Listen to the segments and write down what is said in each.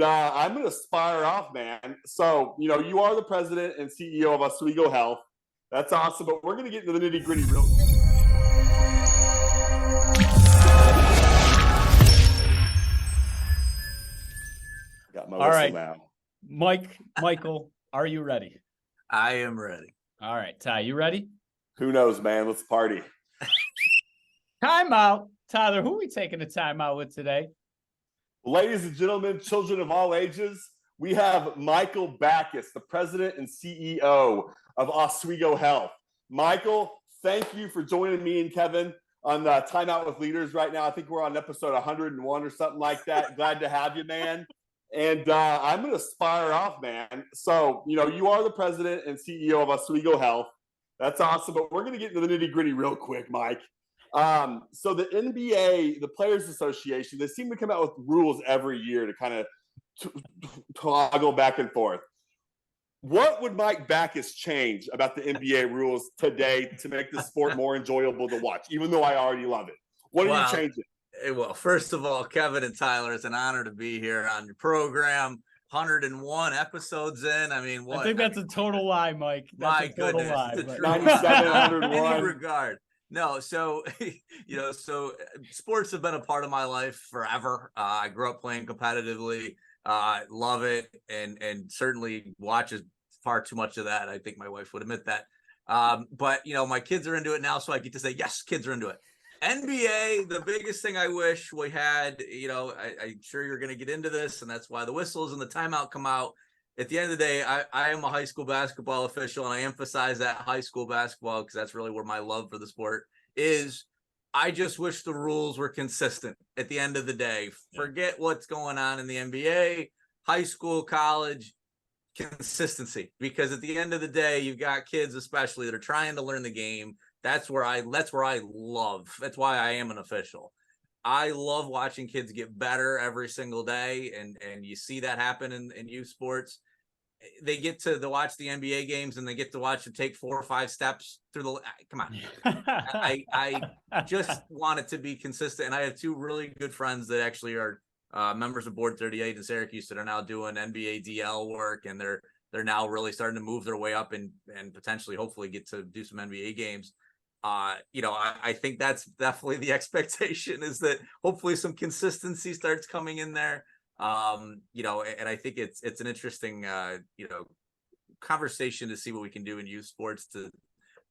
I'm going to fire off, man. So, you are the president and CEO of Oswego Health. That's awesome, but we're going to get into the nitty gritty real quick. Got my All whistle right. now. Michael, are you ready? I am ready. All right, Ty, you ready? Who knows, man? Let's party. Timeout. Tyler, who are we taking a timeout with today? Ladies and gentlemen, children of all ages, we have Michael Backus, the president and CEO of Oswego Health. Michael, thank you for joining me and Kevin on Timeout with Leaders right now. I think we're on episode 101 or something like that. Glad to have you, man. And I'm going to fire off, man. So, you are the president and CEO of Oswego Health. That's awesome, but we're going to get into the nitty gritty real quick, Mike. So the NBA, the Players Association, they seem to come out with rules every year to kind of toggle back and forth. What would Mike Backus change about the NBA rules today to make the sport more enjoyable to watch, even though I already love it? What are you changing? Well, first of all, Kevin and Tyler, it's an honor to be here on your program. 101 episodes in. I mean, what? I think that's a total lie, Mike. That's my goodness. lie, 97, 101. In any regard. No, so, so sports have been a part of my life forever. I grew up playing competitively. Love it. And certainly watches far too much of that. I think my wife would admit that. But, my kids are into it now. So I get to say, yes, kids are into it. NBA, the biggest thing I wish we had, I'm sure you're going to get into this, and that's why the whistles and the timeout come out. At the end of the day, I am a high school basketball official, and I emphasize that high school basketball because that's really where my love for the sport is. I just wish the rules were consistent at the end of the day. Forget what's going on in the NBA, high school, college, consistency. Because at the end of the day, you've got kids especially that are trying to learn the game. That's where I love. That's why I am an official. I love watching kids get better every single day, and you see that happen in youth sports. They get to watch the NBA games, and they get to watch them take 4 or 5 steps through the. Come on, I just want it to be consistent. And I have 2 really good friends that actually are members of Board 38 in Syracuse that are now doing NBA DL work, and they're now really starting to move their way up and potentially, hopefully, get to do some NBA games. I think that's definitely the expectation, is that hopefully some consistency starts coming in there. And I think it's an interesting, conversation to see what we can do in youth sports to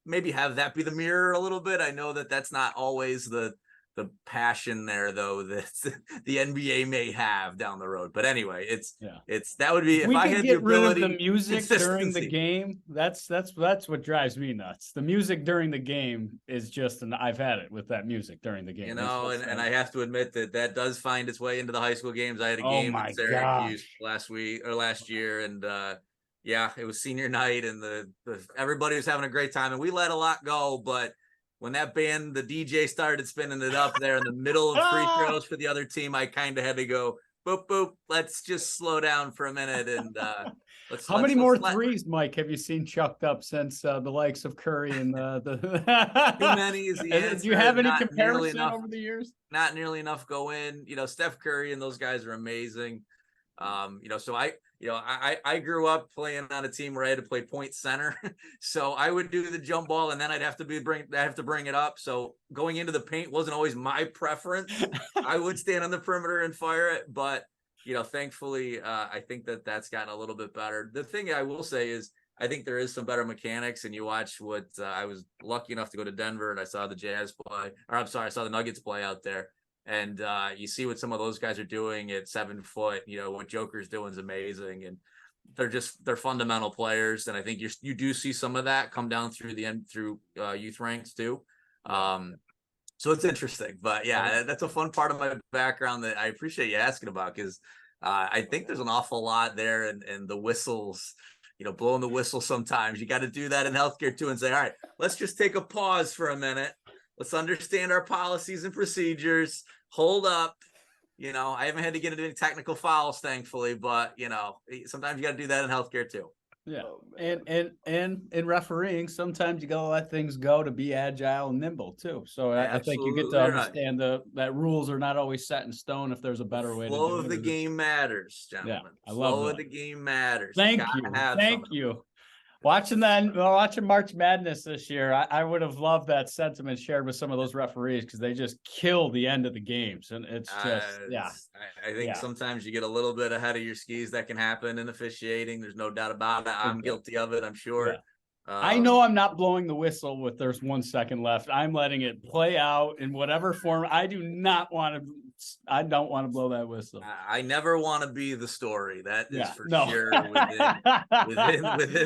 maybe have that be the mirror a little bit. I know that that's not always the passion there, though, that the NBA may have down the road. But anyway, that would be, if I had get the ability, rid of the music during the game. That's what drives me nuts. The music during the game is just I've had it with that music during the game. And I have to admit that does find its way into the high school games. I had a game in Syracuse last year, and it was senior night, and everybody was having a great time, and we let a lot go, but when that band, the DJ, started spinning it up there in the middle of free throws for the other team, I kind of had to go, boop, boop, let's just slow down for a minute. And How many more threes, Mike, have you seen chucked up since the likes of Curry and the Too many is the answer. Do you have any comparison over the years? Not nearly enough go in. Steph Curry and those guys are amazing. So I grew up playing on a team where I had to play point center. So I would do the jump ball, and then I'd have to bring it up. So going into the paint wasn't always my preference. I would stand on the perimeter and fire it. But, thankfully, I think that's gotten a little bit better. The thing I will say is I think there is some better mechanics, and you watch what I was lucky enough to go to Denver, and I saw the Jazz play, I saw the Nuggets play out there. And you see what some of those guys are doing at 7 foot. What Joker's doing is amazing, and they're fundamental players. And I think you do see some of that come down through youth ranks too. So it's interesting, but that's a fun part of my background that I appreciate you asking about, because I think there's an awful lot there, and the whistles. Blowing the whistle sometimes. You got to do that in healthcare too, and say, all right, let's just take a pause for a minute. Let's understand our policies and procedures. Hold up. I haven't had to get into any technical fouls, thankfully, but, sometimes you got to do that in healthcare too. Yeah. And in refereeing, sometimes you gotta let things go to be agile and nimble too. So I think you get to understand that rules are not always set in stone if there's a better way to do it. Flow of the game matters, gentlemen. Yeah, I love that. Flow of the game matters. Thank you. Watching March Madness this year, I would have loved that sentiment shared with some of those referees because they just kill the end of the games. And it's just, I think sometimes you get a little bit ahead of your skis. That can happen in officiating. There's no doubt about it. I'm guilty of it, I'm sure. Yeah. I know I'm not blowing the whistle with there's 1 second left. I'm letting it play out in whatever form. I don't want to blow that whistle. I never want to be the story. That is for sure within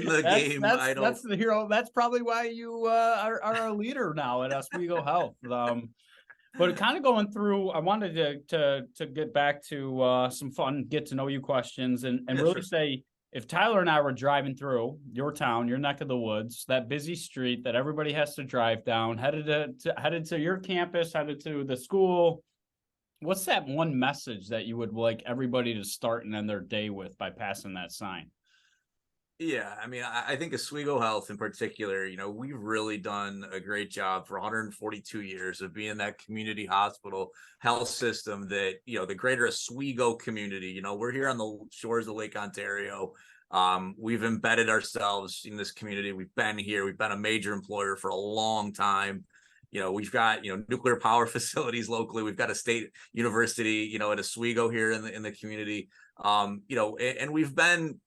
the game. That's the hero. That's probably why you are a leader now at Oswego Health. But kind of going through, I wanted to get back to some fun, get to know you questions and really say, if Tyler and I were driving through your town, your neck of the woods, that busy street that everybody has to drive down, headed to your campus, headed to the school, what's that one message that you would like everybody to start and end their day with by passing that sign? Yeah, I mean, I think Oswego Health in particular, we've really done a great job for 142 years of being that community hospital health system that, the greater Oswego community, we're here on the shores of Lake Ontario. We've embedded ourselves in this community. We've been here. We've been a major employer for a long time. We've got, nuclear power facilities locally. We've got a state university, at Oswego here in the community, and we've been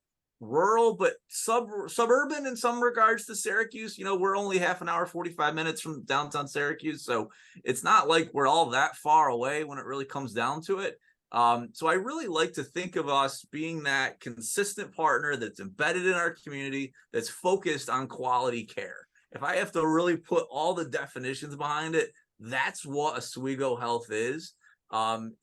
rural, but suburban in some regards to Syracuse. We're only half an hour, 45 minutes from downtown Syracuse. So it's not like we're all that far away when it really comes down to it. So I really like to think of us being that consistent partner that's embedded in our community, that's focused on quality care. If I have to really put all the definitions behind it, that's what Oswego Health is. And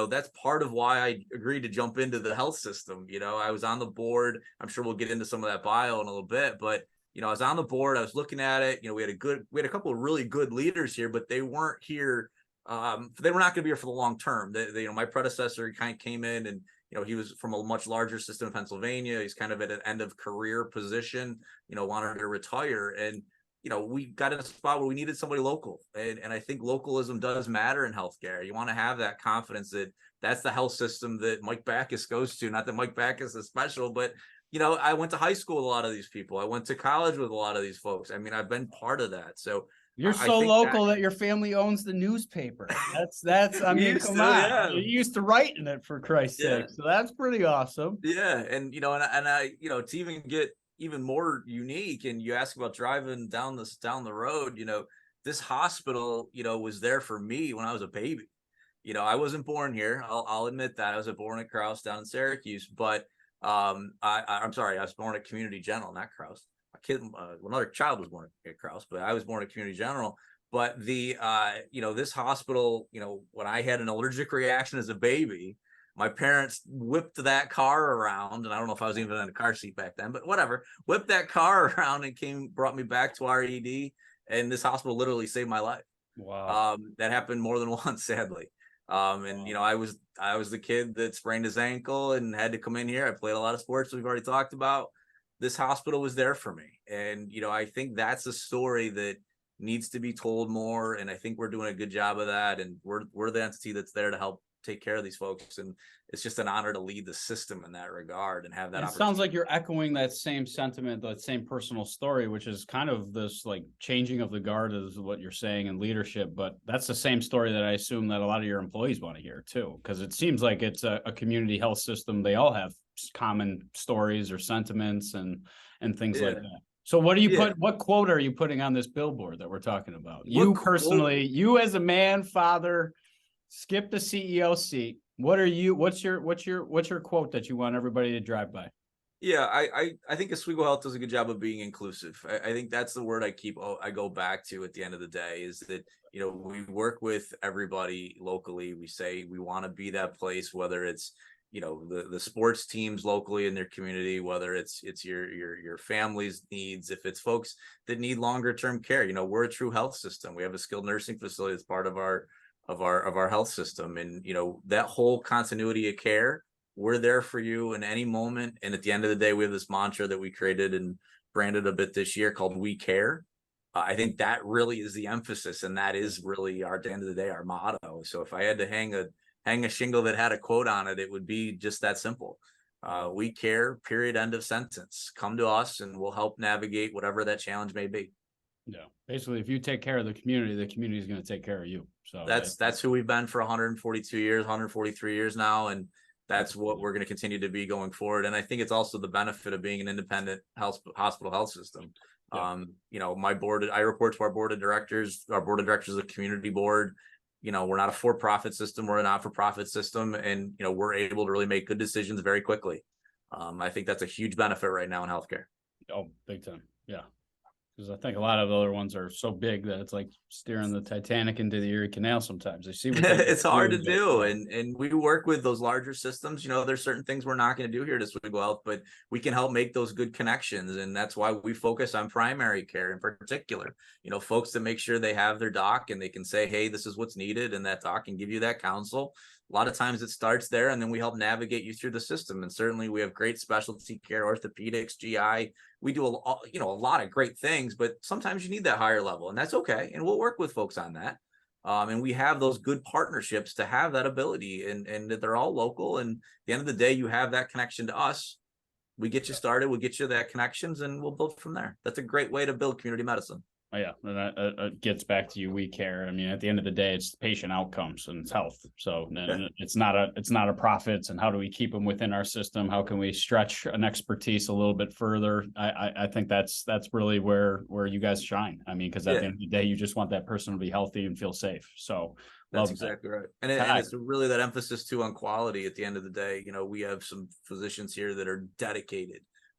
that's part of why I agreed to jump into the health system. I was on the board. I'm sure we'll get into some of that bio in a little bit, but I was on the board. I was looking at it. We had a couple of really good leaders here, but they weren't here. They were not going to be here for the long term. My predecessor kind of came in and he was from a much larger system in Pennsylvania. He's kind of at an end of career position. Wanted to retire, and we got in a spot where we needed somebody local. And I think localism does matter in healthcare. You want to have that confidence that that's the health system that Mike Backus goes to. Not that Mike Backus is special, but, I went to high school with a lot of these people. I went to college with a lot of these folks. I mean, I've been part of that. So you're so local that your family owns the newspaper. That's I mean, come on. Yeah. You used to write in it, for Christ's sake. So that's pretty awesome. Yeah. And, I to even get even more unique, and you ask about driving down the road, this hospital, was there for me when I was a baby. I wasn't born here. I'll admit that. I was born at Krause down in Syracuse, but I'm sorry, I was born at Community General, not Krause. My kid, another child was born at Krause, but I was born at Community General. But this hospital, when I had an allergic reaction as a baby, my parents whipped that car around, and I don't know if I was even in a car seat back then, but whatever, whipped that car around and brought me back to our ED, and this hospital literally saved my life. Wow. That happened more than once, sadly. And I was the kid that sprained his ankle and had to come in here. I played a lot of sports we've already talked about. This hospital was there for me. And, I think that's a story that needs to be told more. And I think we're doing a good job of that. And we're the entity that's there to help take care of these folks, and it's just an honor to lead the system in that regard and have that. It sounds like you're echoing that same sentiment, that same personal story, which is kind of this like changing of the guard is what you're saying in leadership. But that's the same story that I assume that a lot of your employees want to hear too, because it seems like it's a community health system. They all have common stories or sentiments and things like that. So what do you what quote are you putting on this billboard that we're talking about? You personally, you as a man, father, skip the CEO seat. What's your quote that you want everybody to drive by? Yeah, I think Oswego Health does a good job of being inclusive. I think that's the word I go back to at the end of the day, is that, we work with everybody locally. We say we want to be that place, whether it's, the sports teams locally in their community, whether it's your family's needs, if it's folks that need longer term care. We're a true health system. We have a skilled nursing facility as part of our health system, and that whole continuity of care we're there for you in any moment. And at the end of the day, we have this mantra that we created and branded a bit this year called "We Care." I think that really is the emphasis, and that is really at the end of the day, our motto. So if I had to hang a shingle that had a quote on it, it would be just that simple. We care, period, end of sentence. Come to us and we'll help navigate whatever that challenge may be. Yeah. Basically, if you take care of the community is going to take care of you. So that's who we've been for 142 years, 143 years now. And that's what we're going to continue to be going forward. And I think it's also the benefit of being an independent hospital health system. Yeah. I report to our board of directors. Our board of directors is a community board. We're not a for-profit system. We're a not-for-profit system. And, we're able to really make good decisions very quickly. I think that's a huge benefit right now in healthcare. Oh, big time. Yeah. Because I think a lot of the other ones are so big that it's like steering the Titanic into the Erie Canal sometimes. They see what it's hard to do. And we work with those larger systems. There's certain things we're not going to do here at Oswego Health, but we can help make those good connections. And that's why we focus on primary care in particular. Folks to make sure they have their doc and they can say, hey, this is what's needed. And that doc can give you that counsel. A lot of times it starts there, and then we help navigate you through the system. And certainly we have great specialty care, orthopedics, GI. We do a lot of great things, but sometimes you need that higher level, and that's okay. And we'll work with folks on that. And we have those good partnerships to have that ability, and that they're all local. And at the end of the day, you have that connection to us. We get you started, we'll get you that connections, and we'll build from there. That's a great way to build community medicine. Oh, yeah, and that gets back to you. We care. I mean, at the end of the day, it's patient outcomes and it's health. So it's not a profits. And how do we keep them within our system? How can we stretch an expertise a little bit further? I think that's really where you guys shine. I mean, because at the end of the day, you just want that person to be healthy and feel safe. So that's exactly right. And it's really that emphasis too on quality. At the end of the day, we have some physicians here that are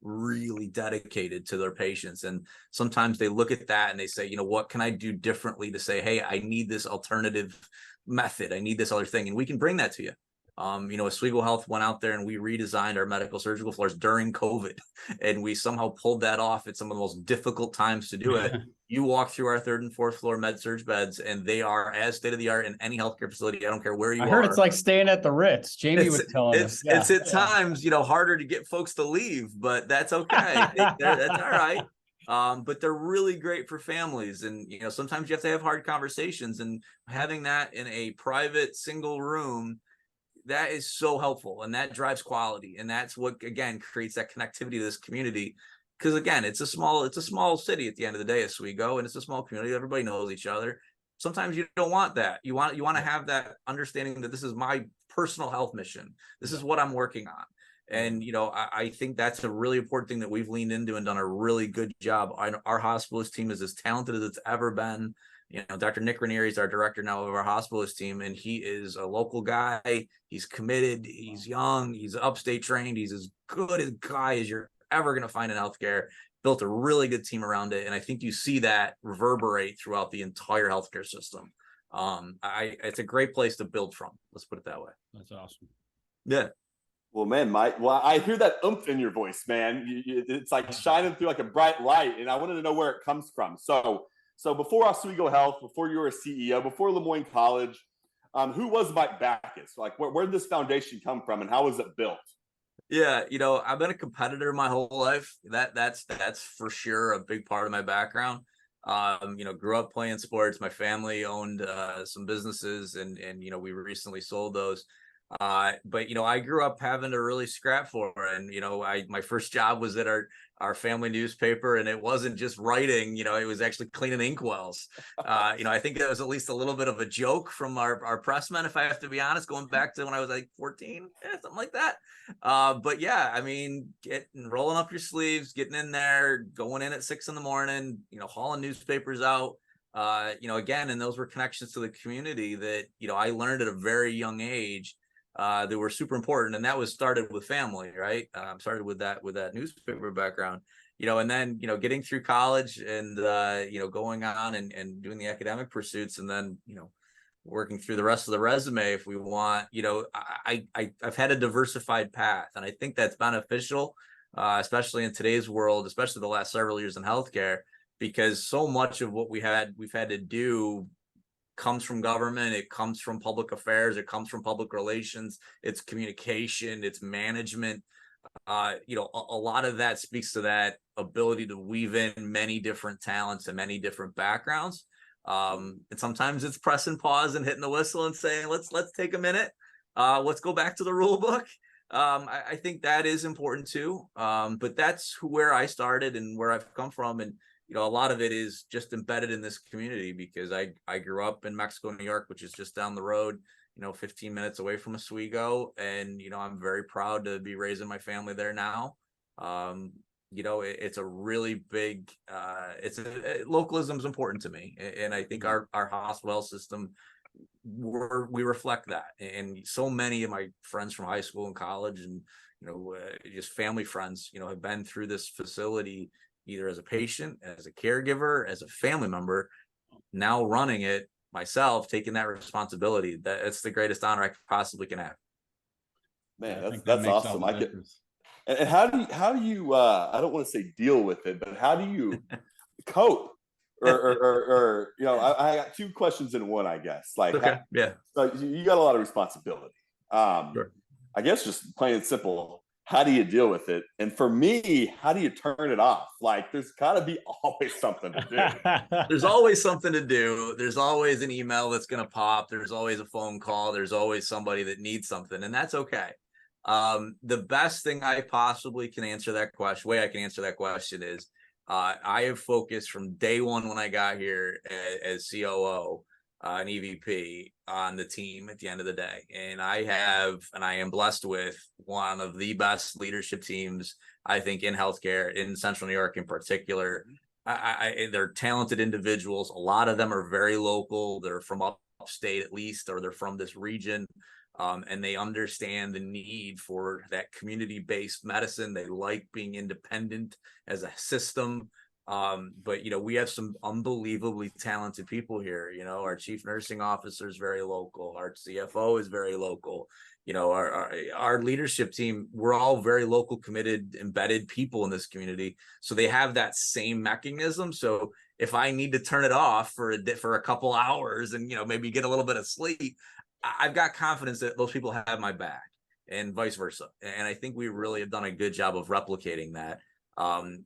really dedicated to their patients, and sometimes they look at that and they say, what can I do differently to say, hey, I need this alternative method, I need this other thing, and we can bring that to you. Oswego Health went out there and we redesigned our medical surgical floors during COVID, and we somehow pulled that off at some of the most difficult times to do it. You walk through our 3rd and 4th floor med surg beds, and they are as state of the art in any healthcare facility. I don't care where you are. I heard it's like staying at the Ritz. Jamie was telling us. Yeah. It's at times, harder to get folks to leave, but that's okay. That's all right. But they're really great for families. And, sometimes you have to have hard conversations, and having that in a private single room, that is so helpful, and that drives quality. And that's what, again, creates that connectivity to this community. Because again, it's a small city at the end of the day, Oswego, and it's a small community. Everybody knows each other. Sometimes you don't want that. You want to have that understanding that this is my personal health mission. This is what I'm working on. And, I think that's a really important thing that we've leaned into and done a really good job. Our hospitalist team is as talented as it's ever been. Dr. Nick Ranieri is our director now of our hospitalist team, and he is a local guy. He's committed. He's young. He's upstate trained. He's as good a guy as you're ever going to find in healthcare. Built a really good team around it, and I think you see that reverberate throughout the entire healthcare system. It's a great place to build from. Let's put it that way. That's awesome. Yeah. Well, man, Mike, I hear that oomph in your voice, man. It's like shining through like a bright light, and I wanted to know where it comes from. So before Oswego Health, before you were a CEO, before Lemoyne College, who was Mike Backus? Like, where did this foundation come from, and how was it built? Yeah, I've been a competitor my whole life. That's for sure a big part of my background. Grew up playing sports. My family owned some businesses, and we recently sold those. But I grew up having to really scrap for it. And my first job was at our family newspaper, and it wasn't just writing, it was actually cleaning inkwells. I think that was at least a little bit of a joke from our pressmen, if I have to be honest, going back to when I was like 14, something like that. But yeah, I mean, rolling up your sleeves, getting in there, going in at 6 a.m, hauling newspapers out. Again, and those were connections to the community that, I learned at a very young age. That were super important, and that was started with family, right? Started with that newspaper background, and then getting through college and going on and doing the academic pursuits, and then working through the rest of the resume if we want. I've had a diversified path, and I think that's beneficial, especially in today's world, especially the last several years in healthcare, because so much of what we've had to do comes from government, it comes from public affairs, it comes from public relations, it's communication, it's management. You know, a lot of that speaks to that ability to weave in many different talents and many different backgrounds. And sometimes it's pressing pause and hitting the whistle and saying, let's take a minute. Let's go back to the rule book. I think that is important too. But that's where I started and where I've come from. And, you know, a lot of it is just embedded in this community because I grew up in Mexico, New York, which is just down the road, you know, 15 minutes away from Oswego. And, you know, I'm very proud to be raising my family there now. You know, it's a really big, localism is important to me. And I think our hospital system, we reflect that. And so many of my friends from high school and college and, you know, just family friends, you know, have been through this facility, either as a patient, as a caregiver, as a family member, now running it myself, taking that responsibility. That's the greatest honor I possibly can have. Man, that's awesome. And how do you I don't want to say deal with it, but how do you cope? or you know, I got two questions in one, I guess. Like, okay, yeah. So you got a lot of responsibility. Sure. I guess just plain and simple, how do you deal with it? And for me, how do you turn it off? Like, there's got to be always something to do. There's always something to do. There's always an email that's going to pop. There's always a phone call. There's always somebody that needs something, and that's okay. The best thing I possibly can answer that question, way I can answer that question is, I have focused from day one when I got here as COO and EVP on the team at the end of the day. And I am blessed with one of the best leadership teams, I think, in healthcare in Central New York in particular. They're talented individuals. A lot of them are very local. They're from upstate at least, or they're from this region. And they understand the need for that community-based medicine. They like being independent as a system. But, you know, we have some unbelievably talented people here. You know, our chief nursing officer is very local. Our CFO is very local. You know, our leadership team, we're all very local, committed, embedded people in this community. So they have that same mechanism. So if I need to turn it off for a couple hours and, you know, maybe get a little bit of sleep, I've got confidence that those people have my back and vice versa. And I think we really have done a good job of replicating that.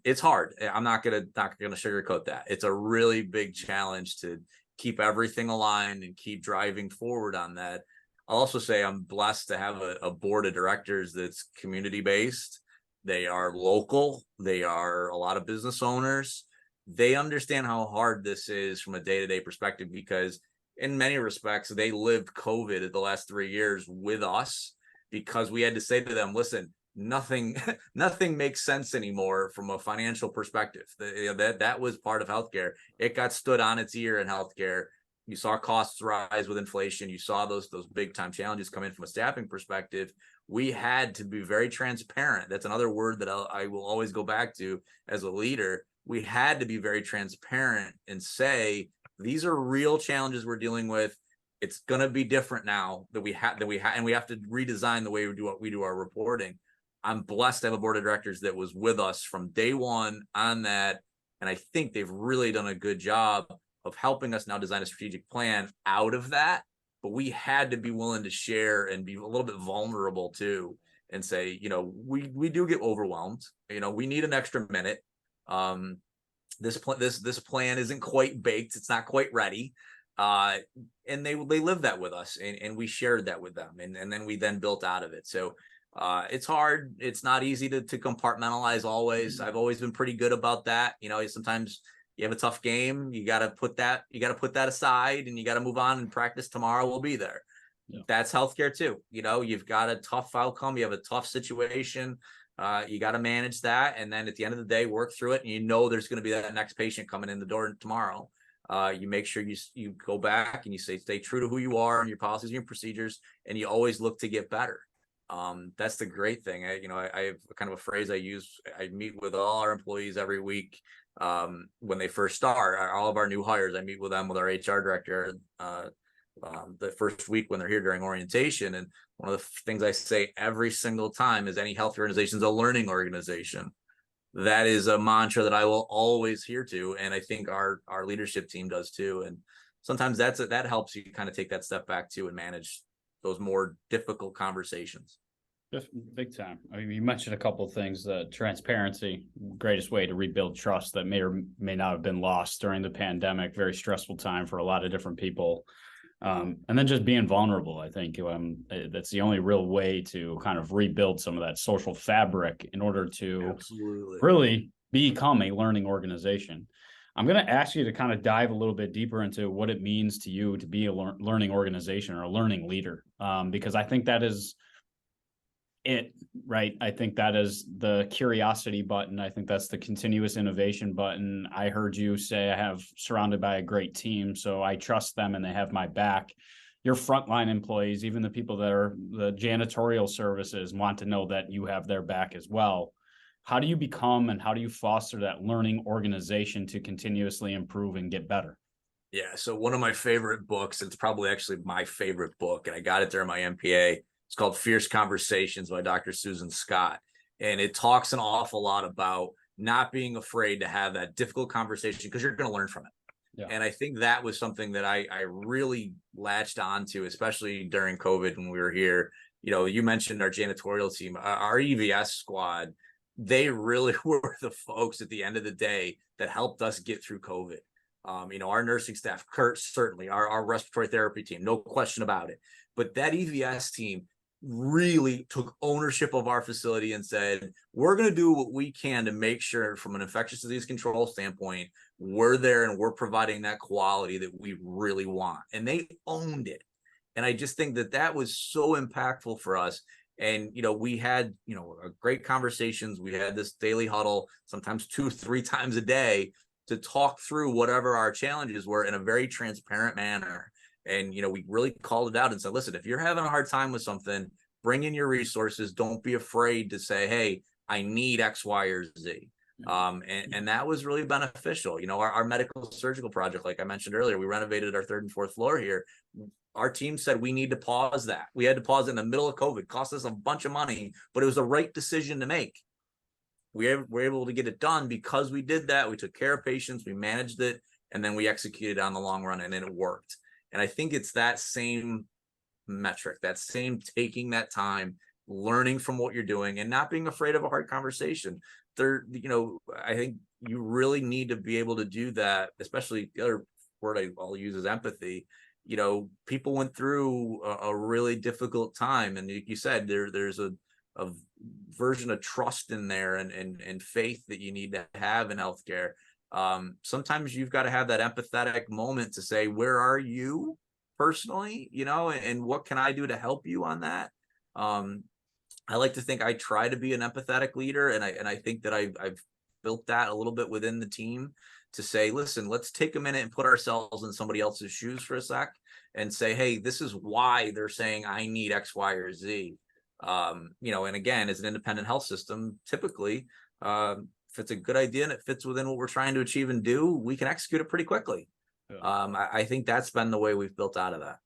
It's hard. I'm not gonna sugarcoat that. It's a really big challenge to keep everything aligned and keep driving forward on that. I'll also say I'm blessed to have a board of directors that's community-based. They are local. They are a lot of business owners. They understand how hard this is from a day-to-day perspective because in many respects, they lived COVID the last 3 years with us because we had to say to them, listen, nothing makes sense anymore from a financial perspective. That was part of healthcare. It got stood on its ear in healthcare. You saw costs rise with inflation. You saw those big time challenges come in from a staffing perspective. We had to be very transparent. That's another word that I will always go back to as a leader. We had to be very transparent and say, these are real challenges we're dealing with. It's going to be different now and we have to redesign the way we do our reporting. I'm blessed to have a board of directors that was with us from day one on that. And I think they've really done a good job of helping us now design a strategic plan out of that. But we had to be willing to share and be a little bit vulnerable too, and say, you know, we do get overwhelmed. You know, we need an extra minute. This plan isn't quite baked. It's not quite ready. And they lived that with us and we shared that with them. And then we built out of it. So it's hard. It's not easy to compartmentalize always. I've always been pretty good about that. You know, sometimes you have a tough game. You got to put that aside and you got to move on and practice tomorrow. We'll be there. Yeah. That's healthcare too. You know, you've got a tough outcome. You have a tough situation. You got to manage that. And then at the end of the day, work through it. And you know, there's going to be that next patient coming in the door tomorrow. You make sure you go back and you stay true to who you are and your policies and your procedures. And you always look to get better. That's the great thing. I have kind of a phrase I use. I meet with all our employees every week. When they first start, all of our new hires, I meet with them with our HR director, the first week when they're here during orientation. And one of the things I say every single time is any health organization is a learning organization. That is a mantra that I will always hear to. And I think our leadership team does too. And sometimes that helps you kind of take that step back too and manage those more difficult conversations. Just big time. I mean, you mentioned a couple of things. Transparency, greatest way to rebuild trust that may or may not have been lost during the pandemic. Very stressful time for a lot of different people. And then just being vulnerable. I think that's the only real way to kind of rebuild some of that social fabric in order to really become a learning organization. I'm going to ask you to kind of dive a little bit deeper into what it means to you to be a learning organization or a learning leader, because I think that is it, right? I think that is the curiosity button. I think that's the continuous innovation button. I heard you say I have surrounded by a great team, so I trust them and they have my back. Your frontline employees, even the people that are the janitorial services, want to know that you have their back as well. How do you become and how do you foster that learning organization to continuously improve and get better? Yeah, so one of my favorite books, it's probably actually my favorite book, and I got it during my MPA. It's called Fierce Conversations by Dr. Susan Scott. And it talks an awful lot about not being afraid to have that difficult conversation because you're going to learn from it. Yeah. And I think that was something that I really latched onto, especially during COVID when we were here. You know, you mentioned our janitorial team, our EVS squad. They really were the folks at the end of the day that helped us get through COVID. You know, our nursing staff, Kurt, certainly, our respiratory therapy team, no question about it. But that EVS team really took ownership of our facility and said, we're going to do what we can to make sure from an infectious disease control standpoint, we're there and we're providing that quality that we really want. And they owned it. And I just think that was so impactful for us. And, you know, we had, you know, great conversations. We had this daily huddle, sometimes 2-3 times a day, to talk through whatever our challenges were in a very transparent manner. And, you know, we really called it out and said, listen, if you're having a hard time with something, bring in your resources. Don't be afraid to say, hey, I need X, Y, or Z. And that was really beneficial. You know, our medical surgical project, like I mentioned earlier, we renovated our 3rd and 4th floor here. Our team said we need to pause that. We had to pause in the middle of COVID. It cost us a bunch of money, but it was the right decision to make. We were able to get it done because we did that. We took care of patients, we managed it, and then we executed on the long run, and it worked. And I think it's that same metric, that same taking that time, learning from what you're doing, and not being afraid of a hard conversation. You know, I think you really need to be able to do that, especially the other word I'll use is empathy. You know, people went through a really difficult time, and you said there's a version of trust in there and faith that you need to have in healthcare. Sometimes you've got to have that empathetic moment to say, where are you personally, you know, and what can I do to help you on that? I like to think I try to be an empathetic leader, and I think that I've built that a little bit within the team to say, listen, let's take a minute and put ourselves in somebody else's shoes for a sec and say, hey, this is why they're saying I need X, Y, or Z. You know, and again, as an independent health system, typically, if it's a good idea and it fits within what we're trying to achieve and do, we can execute it pretty quickly. Yeah. I think that's been the way we've built out of that.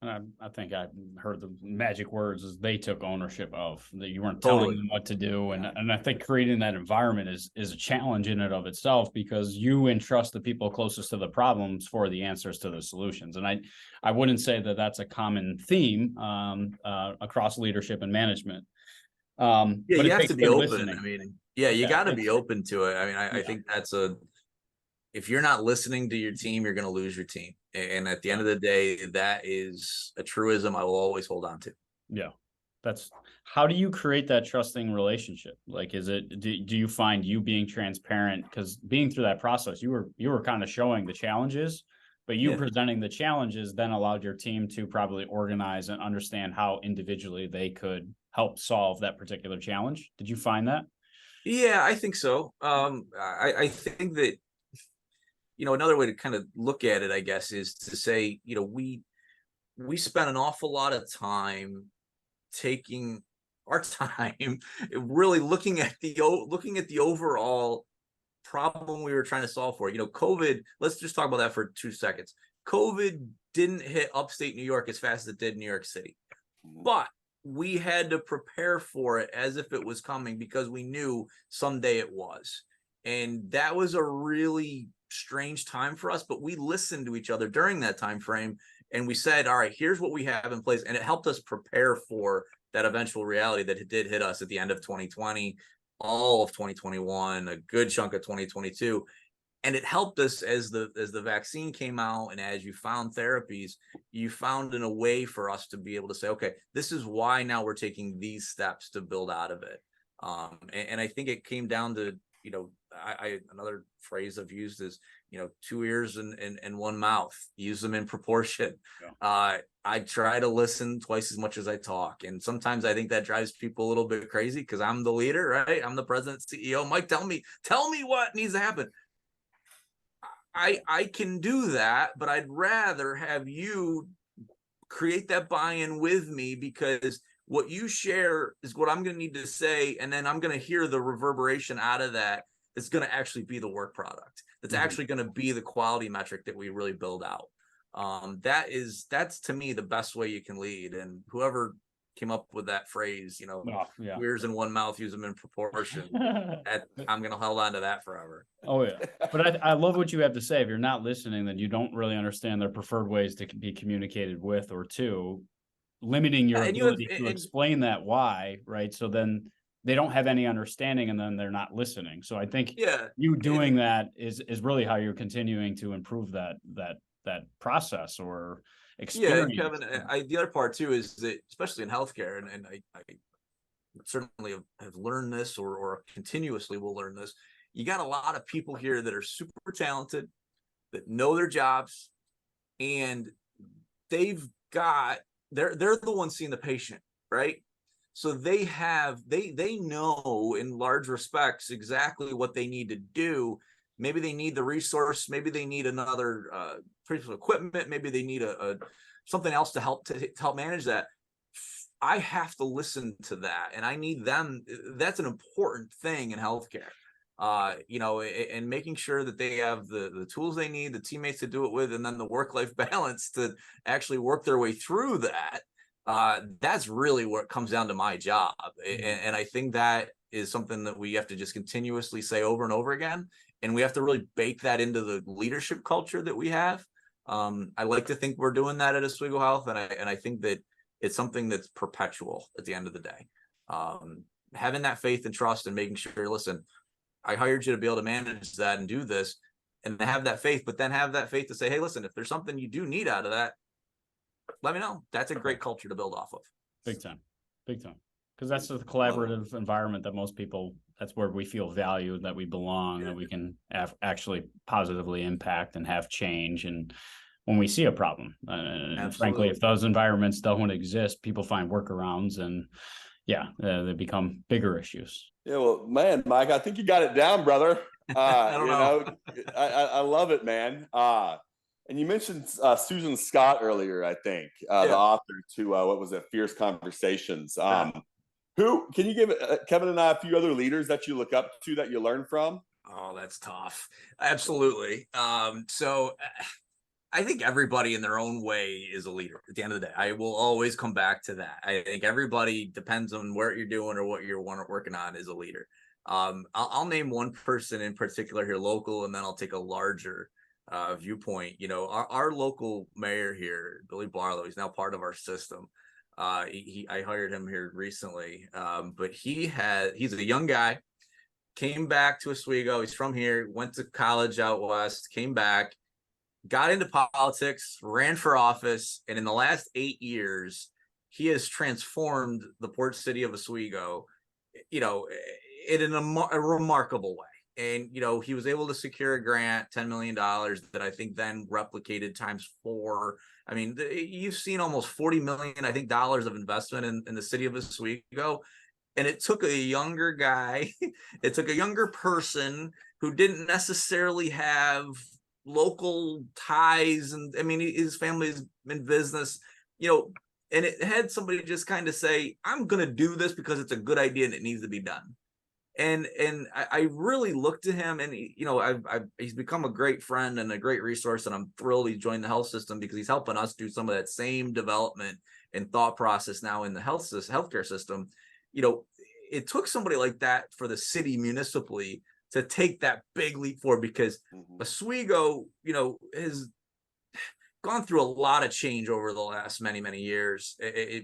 And I think I heard the magic words is they took ownership of that. You weren't telling them what to do. And I think creating that environment is a challenge in and of itself, because you entrust the people closest to the problems for the answers to the solutions. And I wouldn't say that that's a common theme across leadership and management. Yeah, but you have to be open. Listening. I mean, yeah, you got to be open to it. I mean, I think if you're not listening to your team, you're going to lose your team. And at the end of the day, that is a truism I will always hold on to. Yeah. How do you create that trusting relationship? Like, do you find you being transparent? Because being through that process, you were kind of showing the challenges, but you presenting the challenges then allowed your team to probably organize and understand how individually they could help solve that particular challenge. Did you find that? Yeah, I think so. I think that, you know, another way to kind of look at it, I guess, is to say, you know, we spent an awful lot of time taking our time really looking at the overall problem we were trying to solve for. You know, COVID, let's just talk about that for 2 seconds. COVID didn't hit upstate New York as fast as it did in New York City, but we had to prepare for it as if it was coming because we knew someday it was. And that was a really strange time for us, but we listened to each other during that time frame, and we said, all right, here's what we have in place, and it helped us prepare for that eventual reality that did hit us at the end of 2020, all of 2021, a good chunk of 2022. And it helped us as the vaccine came out, and as you found therapies, you found in a way for us to be able to say, okay, this is why now we're taking these steps to build out of it. And I think it came down to, you know, I another phrase I've used is, you know, 2 ears and 1 mouth. Use them in proportion. Yeah. I try to listen twice as much as I talk, and sometimes I think that drives people a little bit crazy because I'm the leader, right? I'm the president, CEO. Mike, tell me what needs to happen. I can do that, but I'd rather have you create that buy-in with me, because what you share is what I'm going to need to say, and then I'm going to hear the reverberation out of that. It's going to actually be the work product. That's actually going to be the quality metric that we really build out. That's to me the best way you can lead. And whoever came up with that phrase, you know, ears in 1 mouth, use them in proportion. I'm going to hold on to that forever. Oh yeah. But I love what you have to say. If you're not listening, then you don't really understand their preferred ways to be communicated with, or to limiting your ability to explain that why, right? So then they don't have any understanding, and then they're not listening. So I think you doing that is really how you're continuing to improve that process or experience. Yeah, Kevin, the other part too is that, especially in healthcare, and I certainly have learned this, or continuously will learn this. You got a lot of people here that are super talented, that know their jobs, and they're the ones seeing the patient, right? So they know in large respects exactly what they need to do. Maybe they need the resource, maybe they need another piece of equipment, maybe they need something else to help manage that. I have to listen to that, and I need them. That's an important thing in healthcare. You know, and making sure that they have the tools they need, the teammates to do it with, and then the work-life balance to actually work their way through that. That's really what it comes down to my job. And I think that is something that we have to just continuously say over and over again. And we have to really bake that into the leadership culture that we have. I like to think we're doing that at Oswego Health. And I think that it's something that's perpetual at the end of the day. Having that faith and trust, and making sure, listen, I hired you to be able to manage that and do this, and have that faith, but then have that faith to say, hey, listen, if there's something you do need out of that, let me know. That's a great culture to build off of. Big time. Because that's the collaborative environment that most people, that's where we feel valued, that we belong, that we can actually positively impact and have change. And when we see a problem, and frankly, if those environments don't exist, people find workarounds, and they become bigger issues. Yeah, well, man, Mike, I think you got it down, brother. I don't know. I love it, man. And you mentioned Susan Scott earlier, I think, the author to what was it, Fierce Conversations. Who can you give Kevin and I a few other leaders that you look up to, that you learn from? Oh, that's tough. Absolutely. So I think everybody in their own way is a leader at the end of the day. I will always come back to that. I think everybody, depends on what you're doing or what you're working on, is a leader. I'll name one person in particular here, local, and then I'll take a larger viewpoint. You know, our local mayor here, Billy Barlow, he's now part of our system. I hired him here recently, but he's a young guy, came back to Oswego. He's from here, went to college out west, came back, got into politics, ran for office, and in the last 8 years, he has transformed the port city of Oswego, you know, in a remarkable way. And, you know, he was able to secure a grant, $10 million, that I think then replicated times 4. I mean, you've seen almost $40 million, I think, dollars of investment in the city of Oswego. And it took a younger guy, it took a younger person who didn't necessarily have local ties. And I mean, his family's in business, you know, and it had somebody just kind of say, I'm going to do this because it's a good idea and it needs to be done. And I really looked to him, and he's become a great friend and a great resource, and I'm thrilled he joined the health system, because he's helping us do some of that same development and thought process now in the healthcare system. You know, it took somebody like that for the city municipally to take that big leap forward, because Oswego, has gone through a lot of change over the last many years,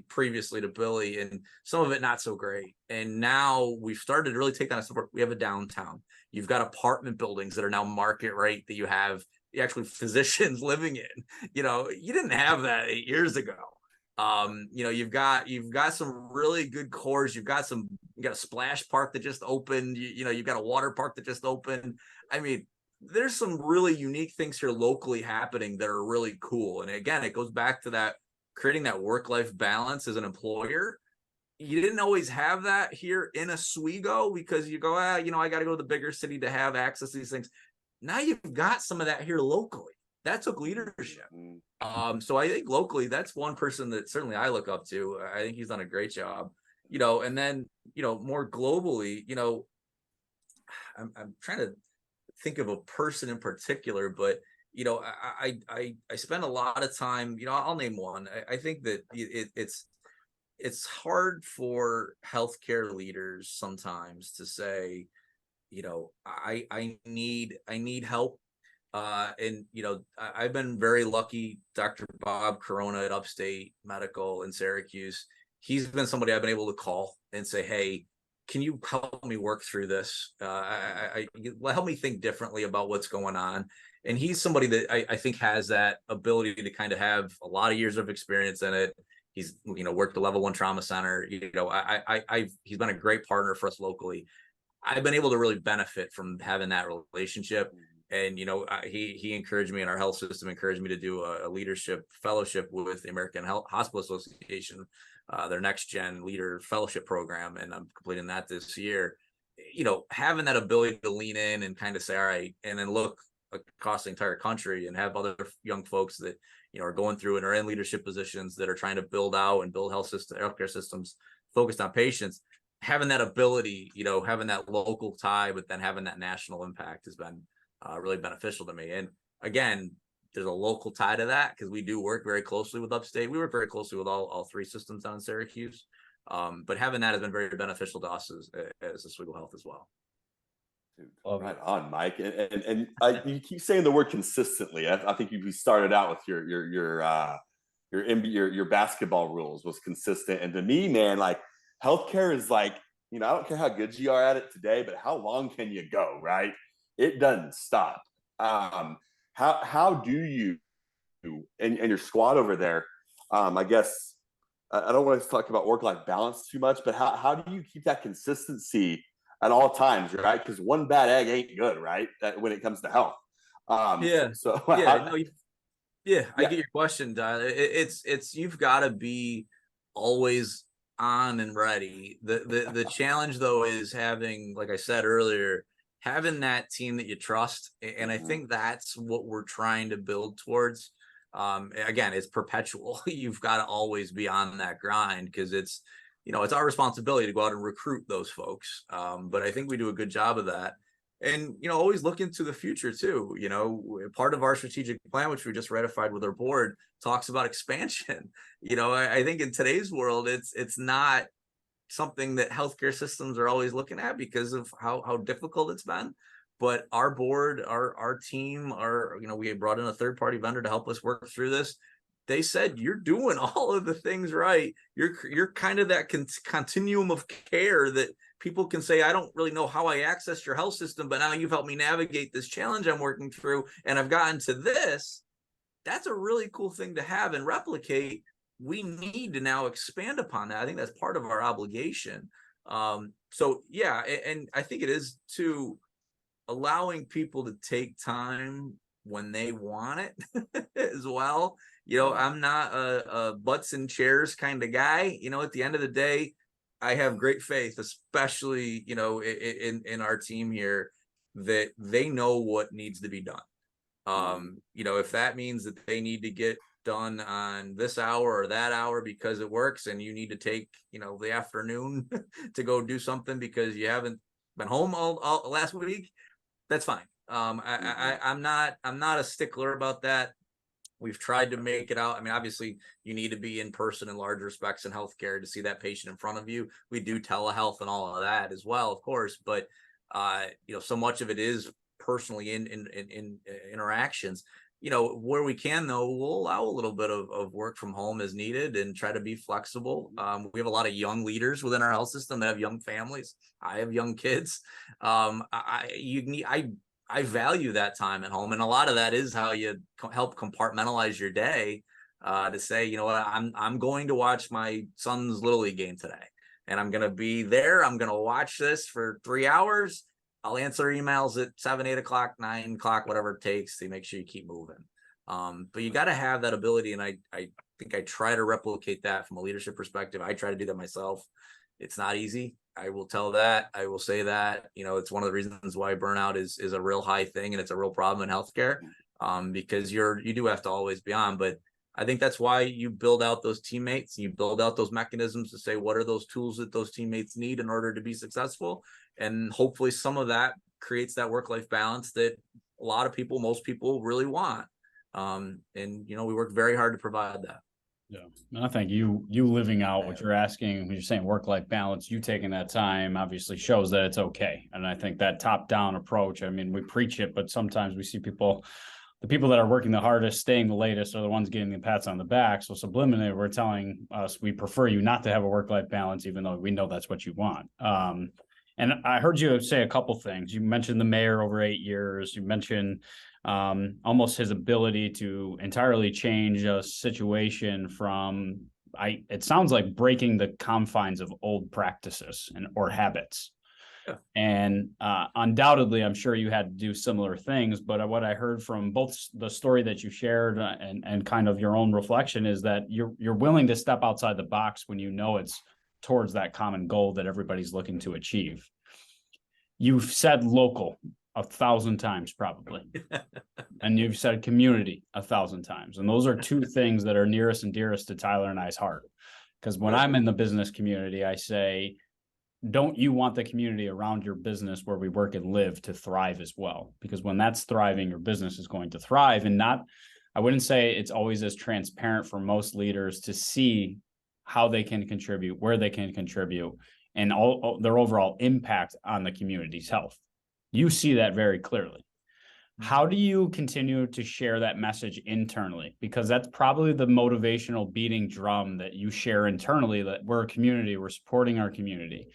previously to Billy, and some of it not so great. And now we've started to really take that support. We have a downtown. You've got apartment buildings that are now market rate, that you have actually physicians living in. You didn't have that 8 years ago. You've got some really good cores. You got a splash park that just opened. You've got a water park that just opened. I mean, there's some really unique things here locally happening that are really cool. And again, it goes back to that creating that work-life balance as an employer. You didn't always have that here in Oswego, because you go, I got to go to the bigger city to have access to these things. Now you've got some of that here locally. That took leadership. So I think locally, that's one person that certainly I look up to. I think he's done a great job. And then, more globally, I'm trying to think of a person in particular, but I spend a lot of time, I'll name one. I think that it's hard for healthcare leaders sometimes to say, I need help. And I've been very lucky. Dr. Bob Corona at Upstate Medical in Syracuse, he's been somebody I've been able to call and say, hey, can you help me work through this? Help me think differently about what's going on. And he's somebody that I think has that ability to kind of have a lot of years of experience in it. He's worked the level 1 trauma center. He's been a great partner for us locally. I've been able to really benefit from having that relationship. And, he encouraged me, and our health system encouraged me to do a leadership fellowship with the American Hospital Association, their next gen leader fellowship program. And I'm completing that this year. Having that ability to lean in and kind of say, all right, and then look across the entire country and have other young folks that, are going through and are in leadership positions that are trying to build out and build healthcare systems focused on patients. Having that ability, having that local tie, but then having that national impact has been really beneficial to me. And again, there's a local tie to that because we do work very closely with Upstate. We work very closely with all 3 systems down in Syracuse. But having that has been very beneficial to us as Oswego Health as well. Dude, right on, Mike. And you keep saying the word consistently. I think you started out with your basketball rules was consistent. And to me, man, like healthcare is like, I don't care how good you are at it today, but how long can you go, right? It doesn't stop. How do you and your squad over there? I guess I don't want to talk about work-life balance too much, but how do you keep that consistency at all times, right? Because one bad egg ain't good, right? When it comes to health. I get your question, Tyler. It's you've got to be always on and ready. The challenge though is having, like I said earlier, having that team that you trust. And I think that's what we're trying to build towards. Again, it's perpetual. You've got to always be on that grind because it's our responsibility to go out and recruit those folks. But I think we do a good job of that. And, always look into the future too. Part of our strategic plan, which we just ratified with our board, talks about expansion. I think in today's world, it's not something that healthcare systems are always looking at because of how difficult it's been. But our board, our team, we brought in a third-party vendor to help us work through this. They said, you're doing all of the things right. You're kind of that continuum of care that people can say, I don't really know how I accessed your health system, but now you've helped me navigate this challenge I'm working through, and I've gotten to this. That's a really cool thing to have and replicate. We need to now expand upon that. I think that's part of our obligation. So yeah, and I think it is to allowing people to take time when they want it as well. I'm not a butts and chairs kind of guy. At the end of the day, I have great faith, especially, in our team here, that they know what needs to be done. If that means that they need to get done on this hour or that hour because it works, and you need to take, the afternoon to go do something because you haven't been home all last week, that's fine. I'm not a stickler about that. We've tried to make it out. I mean, obviously, you need to be in person in large respects in healthcare to see that patient in front of you. We do telehealth and all of that as well, of course. But so much of it is personally in interactions. Where we can, though, we'll allow a little bit of work from home as needed and try to be flexible. We have a lot of young leaders within our health system that have young families. I have young kids. I value that time at home, and a lot of that is how you help compartmentalize your day, to say, you know what, I'm going to watch my son's Little League game today, and I'm going to be there. I'm going to watch this for 3 hours. I'll answer emails at 7, 8 o'clock, 9 o'clock, whatever it takes to make sure you keep moving. But you got to have that ability. And I think I try to replicate that from a leadership perspective. I try to do that myself. It's not easy. I will tell that. I will say that, it's one of the reasons why burnout is a real high thing, and it's a real problem in healthcare, because you do have to always be on. But I think that's why you build out those teammates, and you build out those mechanisms to say, what are those tools that those teammates need in order to be successful? And hopefully some of that creates that work-life balance that a lot of people, most people really want. And we work very hard to provide that. Yeah. And I think you living out what you're asking, when you're saying work-life balance, you taking that time obviously shows that it's okay. And I think that top-down approach, I mean, we preach it, but sometimes we see the people that are working the hardest, staying the latest, are the ones getting the pats on the back. So subliminally, we're telling us we prefer you not to have a work-life balance, even though we know that's what you want. And I heard you say a couple things. You mentioned the mayor over 8 years. You mentioned almost his ability to entirely change a situation from, it sounds like breaking the confines of old practices or habits. Yeah. And undoubtedly, I'm sure you had to do similar things. But what I heard from both the story that you shared and kind of your own reflection is that you're willing to step outside the box when you know it's towards that common goal that everybody's looking to achieve. You've said local 1,000 times probably, and you've said community 1,000 times. And those are two things that are nearest and dearest to Tyler and I's heart. Because when I'm in the business community, I say, don't you want the community around your business where we work and live to thrive as well? Because when that's thriving, your business is going to thrive. And I wouldn't say it's always as transparent for most leaders to see how they can contribute, where they can contribute, and all their overall impact on the community's health. You see that very clearly. How do you continue to share that message internally? Because that's probably the motivational beating drum that you share internally, that we're a community, we're supporting our community.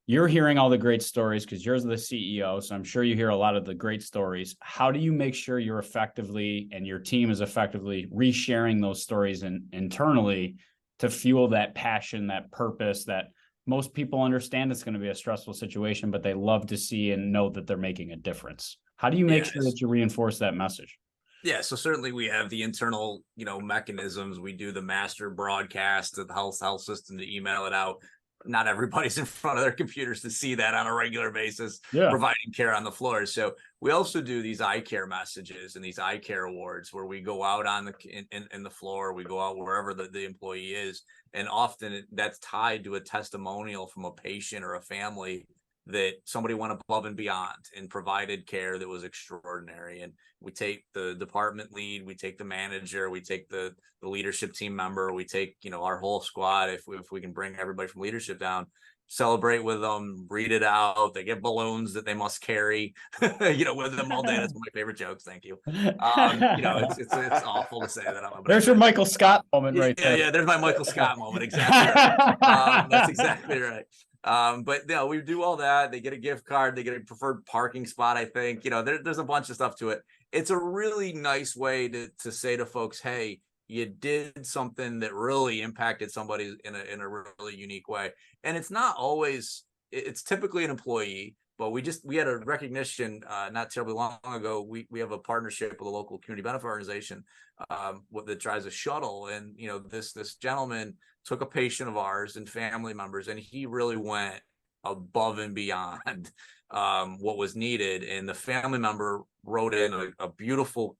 You're hearing all the great stories because you're the CEO, so I'm sure you hear a lot of the great stories. How do you make sure you're effectively, and your team is effectively, resharing those stories internally to fuel that passion, that purpose, that most people understand it's going to be a stressful situation, but they love to see and know that they're making a difference? How do you make sure that you reinforce that message? Yeah, so certainly we have the internal, mechanisms. We do the master broadcast to the health system to email it out. Not everybody's in front of their computers to see that on a regular basis, providing care on the floor. So we also do these eye care messages and these eye care awards where we go out on in the floor, we go out wherever the employee is. And often that's tied to a testimonial from a patient or a family that somebody went above and beyond and provided care that was extraordinary. And we take the department lead, we take the manager, we take the leadership team member, we take, our whole squad. If we can bring everybody from leadership down, celebrate with them, read it out. They get balloons that they must carry, with them all day. That's one of my favorite jokes. Thank you. It's awful to say that. There's your Michael Scott moment right there. Yeah, there's my Michael Scott moment. Exactly right. That's exactly right. But we do all that. They get a gift card, they get a preferred parking spot. I think, there's a bunch of stuff to it. It's a really nice way to say to folks, hey, you did something that really impacted somebody in a really unique way. And it's not always, it's typically an employee, but we had a recognition not terribly long ago. We have a partnership with a local community benefit organization that drives a shuttle. And, this gentleman took a patient of ours and family members, and he really went above and beyond what was needed. And the family member wrote in a beautiful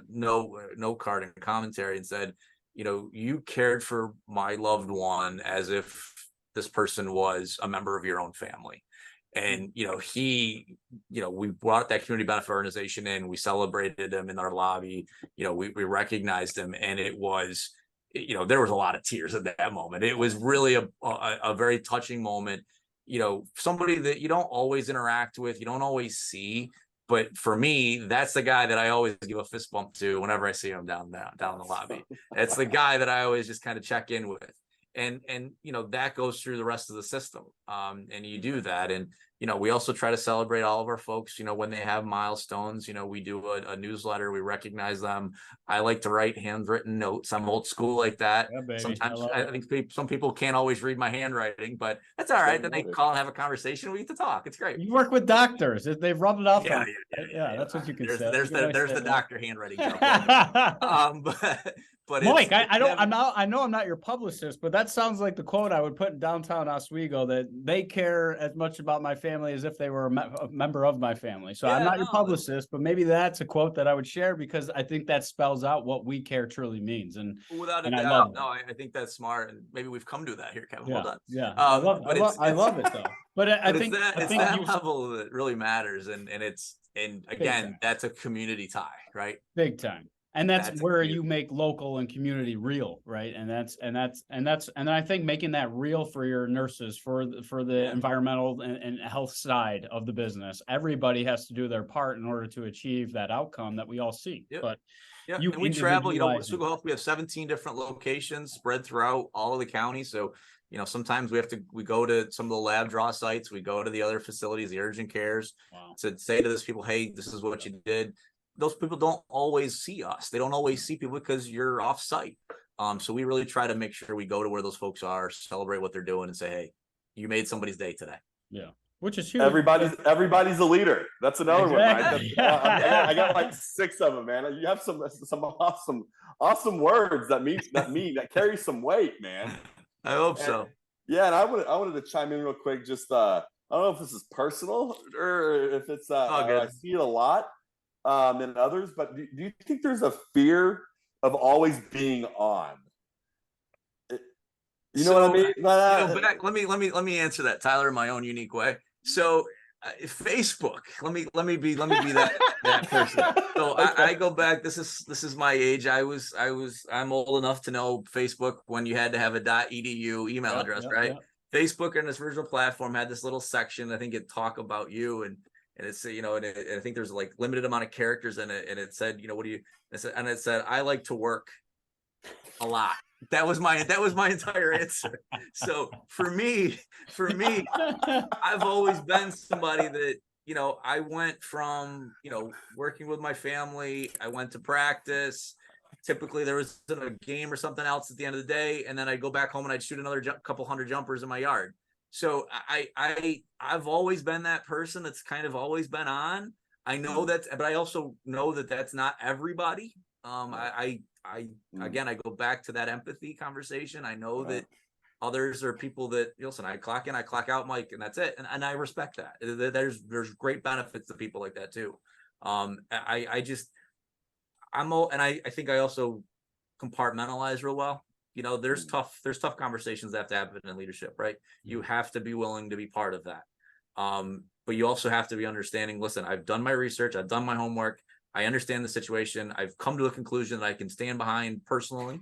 note card and commentary and said, you cared for my loved one as if this person was a member of your own family. And, we brought that community benefit organization in, we celebrated him in our lobby, we recognized him, and it was, there was a lot of tears at that moment. It was really a very touching moment. somebody that you don't always interact with, you don't always see. But for me, that's the guy that I always give a fist bump to whenever I see him down the lobby. It's the guy that I always just kind of check in with. And that goes through the rest of the system. And you do that. And, we also try to celebrate all of our folks, when they have milestones. We do a newsletter, we recognize them. I like to write handwritten notes. I'm old school like that. Yeah, baby. Sometimes I think some people can't always read my handwriting, but that's all right. Then they call and have a conversation. We get to talk. It's great. You work with doctors. They've rubbed it off. Yeah, that's what you can there's, say. There's the doctor handwriting joke. But Mike, I know I'm not your publicist, but that sounds like the quote I would put in downtown Oswego, that they care as much about my family as if they were a member of my family. So I'm not your publicist, but maybe that's a quote that I would share, because I think that spells out what we care truly means. And without a doubt, I think that's smart, and maybe we've come to that here, Kevin. Well done. Yeah, I love it though. But I think it's that level that really matters, and again, that's a community tie, right? Big time. And that's where you make local and community real, right? And I think making that real for your nurses, for the environmental and health side of the business, everybody has to do their part in order to achieve that outcome that we all see. Yep. But and we travel, Oswego Health, we have 17 different locations spread throughout all of the county. So, sometimes we go to some of the lab draw sites, we go to the other facilities, the urgent cares, to say to those people, hey, this is what you did. Those people don't always see us. They don't always see people because you're off site. So we really try to make sure we go to where those folks are, celebrate what they're doing, and say, hey, you made somebody's day today. Yeah. Which is huge. Everybody's a leader. That's another one, right? I got like 6 of them, man. You have some awesome words that carry some weight, man. I hope so. Yeah, and I wanted to chime in real quick. Just I don't know if this is personal or if it's I see it a lot in others, but do you think there's a fear of always being on? You know what I mean? Let me answer that, Tyler, in my own unique way. So Facebook, let me be that person. So okay. I go back. This is my age. I'm old enough to know Facebook when you had to have a .edu email address, right? Yeah. Facebook and this original platform had this little section. I think it talk about you, and it's and I think there's like limited amount of characters in it, and it said, what do you? And it said, I like to work a lot. That was my entire answer. So for me, I've always been somebody that, I went from, working with my family, I went to practice. Typically there was a game or something else at the end of the day. And then I'd go back home and I'd shoot another couple hundred jumpers in my yard. So I've always been that person that's kind of always been on. I know that, but I also know that that's not everybody. Again, I go back to that empathy conversation. I know that others are people that, listen, I clock in, I clock out, Mike, and that's it. And I respect that. There's great benefits to people like that too. I think I also compartmentalize real well. There's tough conversations that have to happen in leadership, right? You have to be willing to be part of that. But you also have to be understanding, listen, I've done my research, I've done my homework. I understand the situation. I've come to a conclusion that I can stand behind personally,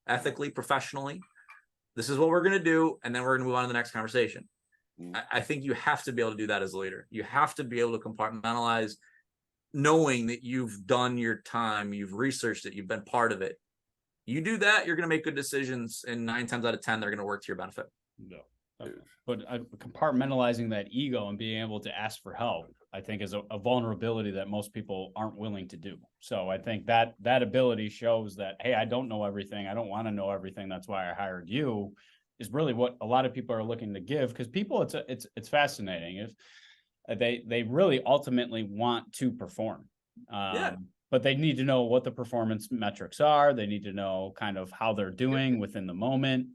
ethically, professionally. This is what we're going to do. And then we're going to move on to the next conversation. I think you have to be able to do that as a leader. You have to be able to compartmentalize, knowing that you've done your time, you've researched it, you've been part of it. You do that, you're going to make good decisions. And 9 times out of 10, they're going to work to your benefit. No. But compartmentalizing that ego and being able to ask for help, I think, is a vulnerability that most people aren't willing to do. So I think that ability shows that, hey, I don't know everything. I don't want to know everything. That's why I hired you, is really what a lot of people are looking to give. Because people, it's fascinating. If they really ultimately want to perform. But they need to know what the performance metrics are. They need to know kind of how they're doing within the moment.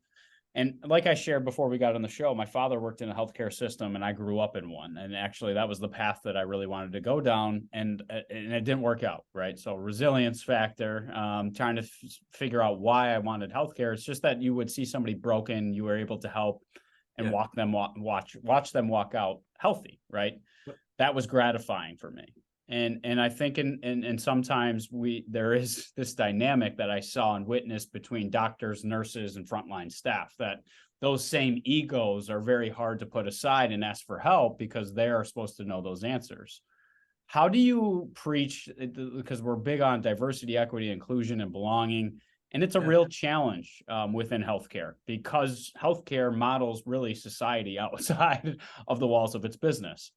And like I shared before we got on the show, my father worked in a healthcare system and I grew up in one. And actually that was the path that I really wanted to go down, and it didn't work out, right? So resilience factor, trying to figure out why I wanted healthcare. It's just that you would see somebody broken, you were able to help and watch them walk out healthy, right? That was gratifying for me. And I think and sometimes there is this dynamic that I saw and witnessed between doctors, nurses, and frontline staff, that those same egos are very hard to put aside and ask for help because they are supposed to know those answers. How do you preach, because we're big on diversity, equity, inclusion, and belonging, and it's a real challenge within healthcare because healthcare models really society outside of the walls of its business.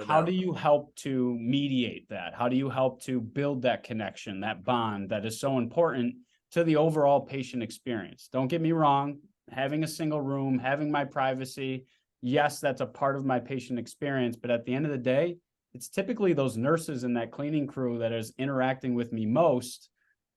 How do you help to mediate that? How do you help to build that connection, that bond that is so important to the overall patient experience? Don't get me wrong, having a single room, having my privacy, yes, that's a part of my patient experience, but at the end of the day, it's typically those nurses and that cleaning crew that is interacting with me most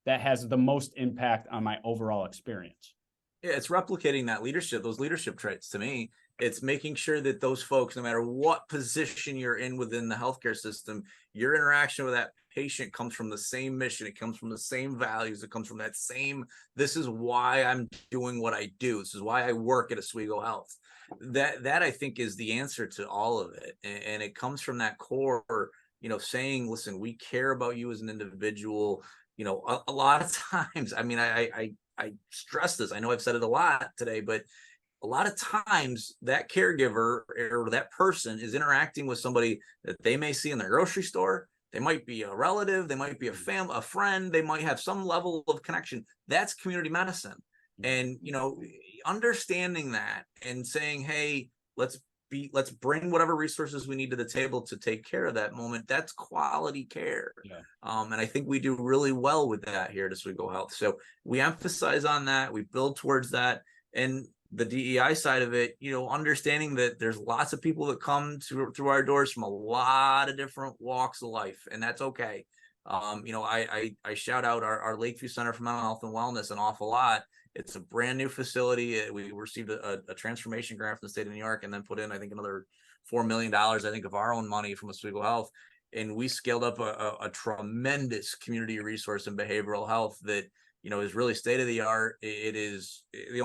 that has the most impact on my overall experience. Yeah, it's replicating that leadership, those leadership traits to me. It's making sure that those folks, no matter what position you're in within the healthcare system, your interaction with that patient comes from the same mission. It comes from the same values. It comes from that same, this is why I'm doing what I do. This is why I work at Oswego Health. That I think is the answer to all of it. And it comes from that core, saying, listen, we care about you as an individual. A lot of times, I mean, I stress this. I know I've said it a lot today, but a lot of times that caregiver or that person is interacting with somebody that they may see in the grocery store. They might be a relative, they might be a friend, they might have some level of connection. That's community medicine. And, understanding that and saying, hey, let's bring whatever resources we need to the table to take care of that moment. That's quality care. Yeah. And I think we do really well with that here at Oswego Health. So we emphasize on that, we build towards that. And the DEI side of it, understanding that there's lots of people that come through our doors from a lot of different walks of life, and that's okay. I shout out our Lakeview Center for Mental Health and Wellness an awful lot. It's a brand new facility. We received a transformation grant from the state of New York, and then put in, I think, another $4 million, I think, of our own money from Oswego Health. And we scaled up a tremendous community resource in behavioral health that, is really state of the art. It is the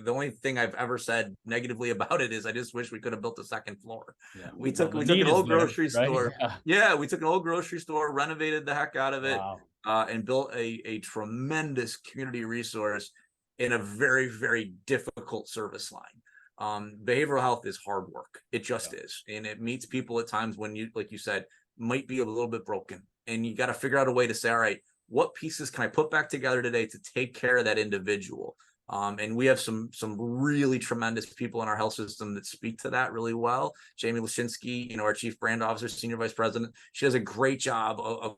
only thing I've ever said negatively about it is I just wish we could have built a second floor. Yeah. We took an old grocery store. Yeah, we took an old grocery store, renovated the heck out of it, and built a tremendous community resource in a very, very difficult service line. Behavioral health is hard work. It just is. And it meets people at times when you, like you said, might be a little bit broken. And you got to figure out a way to say, all right, what pieces can I put back together today to take care of that individual? And we have some really tremendous people in our health system that speak to that really well. Jamie Lashinsky, our chief brand officer, senior vice president, she does a great job of